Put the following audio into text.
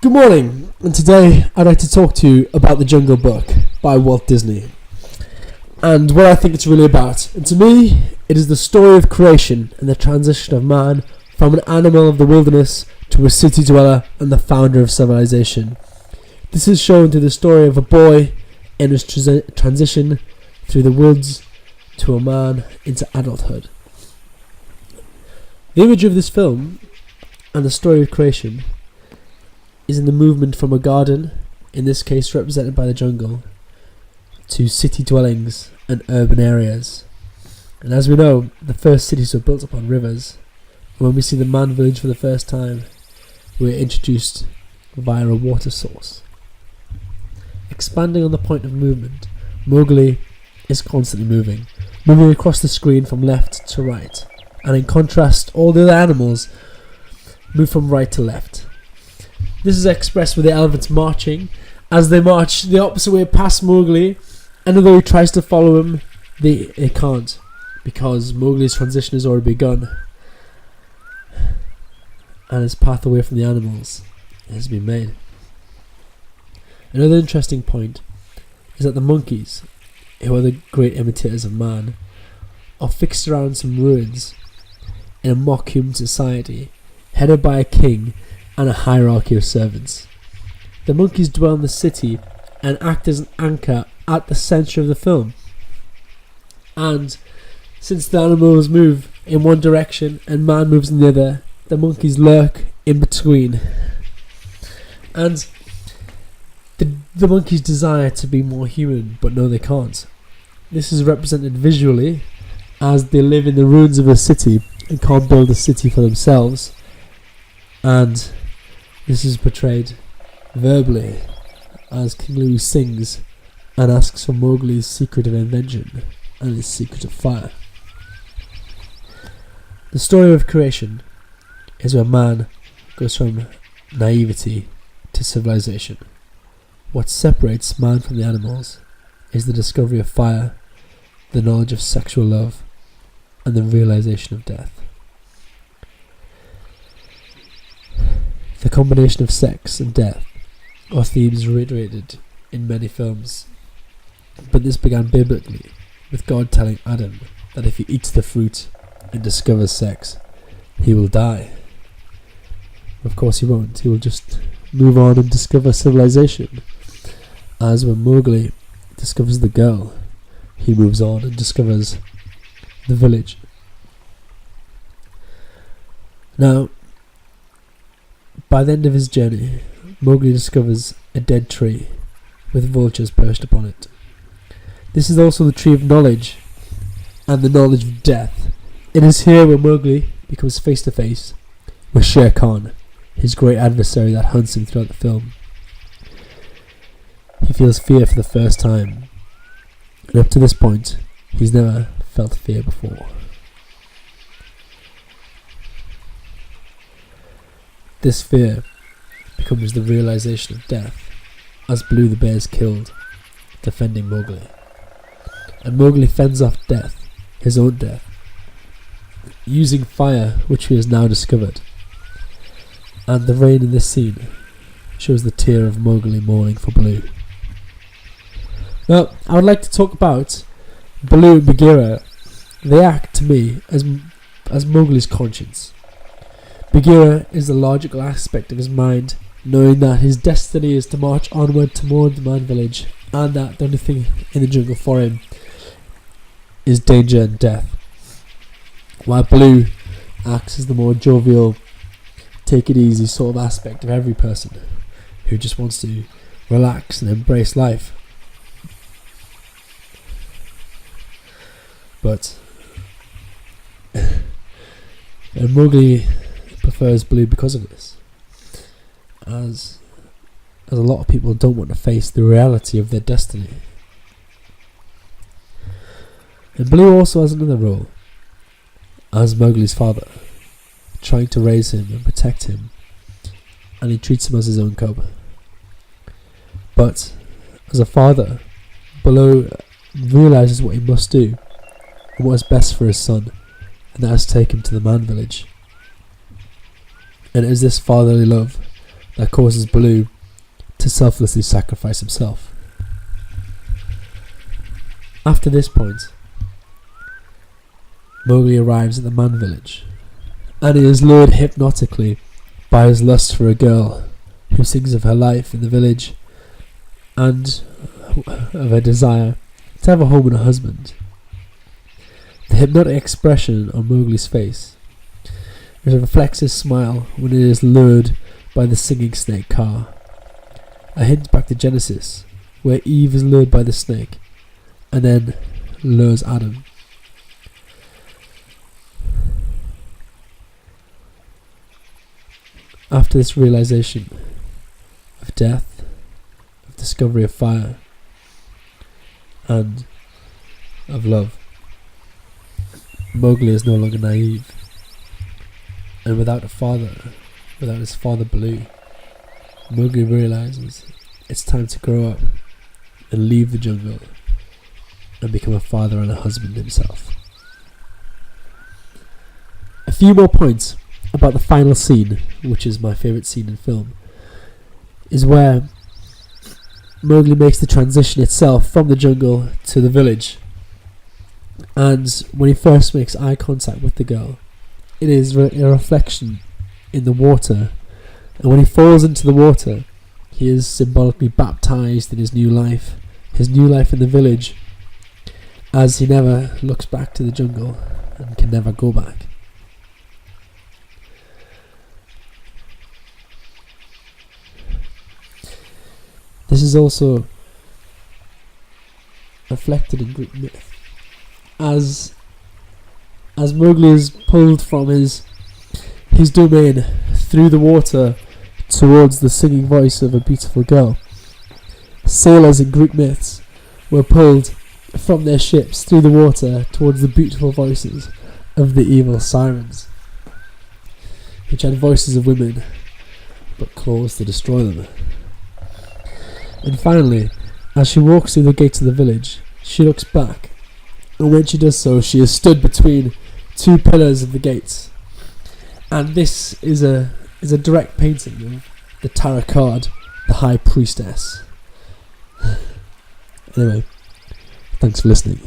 Good morning, and today I'd like to talk to you about The Jungle Book by Walt Disney and what I think it's really about. And to me, it is the story of creation and the transition of man from an animal of the wilderness to a city dweller and the founder of civilization. This is shown through the story of a boy in his transition through the woods to a man into adulthood. The image of this film and the story of creation is in the movement from a garden, in this case represented by the jungle, to city dwellings and urban areas. And as we know, the first cities were built upon rivers. And when we see the man village for the first time, we're introduced via a water source. Expanding on the point of movement, Mowgli is constantly moving across the screen from left to right. And in contrast, all the other animals move from right to left. This is expressed with the elephants marching. As they march the opposite way past Mowgli, and although he tries to follow him, they can't, because Mowgli's transition has already begun, and his path away from the animals has been made. Another interesting point is that the monkeys, who are the great imitators of man, are fixed around some ruins in a mock human society, headed by a king and a hierarchy of servants. The monkeys dwell in the city and act as an anchor at the centre of the film. And since the animals move in one direction and man moves in the other, the monkeys lurk in between. And the monkeys desire to be more human, but no, they can't. This is represented visually as they live in the ruins of a city and can't build a city for themselves. And this is portrayed verbally as King Louie sings and asks for Mowgli's secret of invention and his secret of fire. The story of creation is where man goes from naivety to civilization. What separates man from the animals is the discovery of fire, the knowledge of sexual love, and the realization of death. The combination of sex and death are themes reiterated in many films, but this began biblically, with God telling Adam that if he eats the fruit and discovers sex, he will die. Of course he won't, he will just move on and discover civilization. As when Mowgli discovers the girl, he moves on and discovers the village. Now, by the end of his journey, Mowgli discovers a dead tree with vultures perched upon it. This is also the tree of knowledge and the knowledge of death. It is here where Mowgli becomes face to face with Shere Khan, his great adversary that hunts him throughout the film. He feels fear for the first time, and up to this point, he's never felt fear before. This fear becomes the realization of death as Baloo the bear is killed, defending Mowgli. And Mowgli fends off death, his own death, using fire which he has now discovered. And the rain in this scene shows the tear of Mowgli mourning for Baloo. Now, I would like to talk about Baloo and Bagheera. They act to me as Mowgli's conscience. Bagheera is the logical aspect of his mind, knowing that his destiny is to march onward toward the man village, and that the only thing in the jungle for him is danger and death. While Baloo acts as the more jovial, take it easy sort of aspect of every person who just wants to relax and embrace life. But and Mowgli prefers Baloo because of this, as a lot of people don't want to face the reality of their destiny. And Baloo also has another role as Mowgli's father, trying to raise him and protect him, and he treats him as his own cub. But as a father, Baloo realizes what he must do and what is best for his son, and that is to take him to the man village. And it is this fatherly love that causes Baloo to selflessly sacrifice himself. After this point, Mowgli arrives at the man village, and he is lured hypnotically by his lust for a girl who sings of her life in the village and of her desire to have a home and a husband. The hypnotic expression on Mowgli's face is a reflexive smile when it is lured by the singing snake Kaa, a hint back to Genesis, where Eve is lured by the snake and then lures Adam. After this realization of death, of discovery of fire, and of love, Mowgli is no longer naive, and without his father Baloo, Mowgli realizes it's time to grow up and leave the jungle and become a father and a husband himself. A few more points about the final scene, which is my favourite scene in film, is where Mowgli makes the transition itself from the jungle to the village. And when he first makes eye contact with the girl, it is a reflection in the water. And when he falls into the water, he is symbolically baptized in his new life in the village, as he never looks back to the jungle and can never go back. This is also reflected in Greek myth, as Mowgli is pulled from his domain through the water towards the singing voice of a beautiful girl. Sailors in Greek myths were pulled from their ships through the water towards the beautiful voices of the evil sirens, which had voices of women but claws to destroy them. And finally, as she walks through the gates of the village, she looks back, and when she does so, she is stood between two pillars of the gates. And this is a direct painting of the Tara-Card, the High Priestess. Anyway, thanks for listening.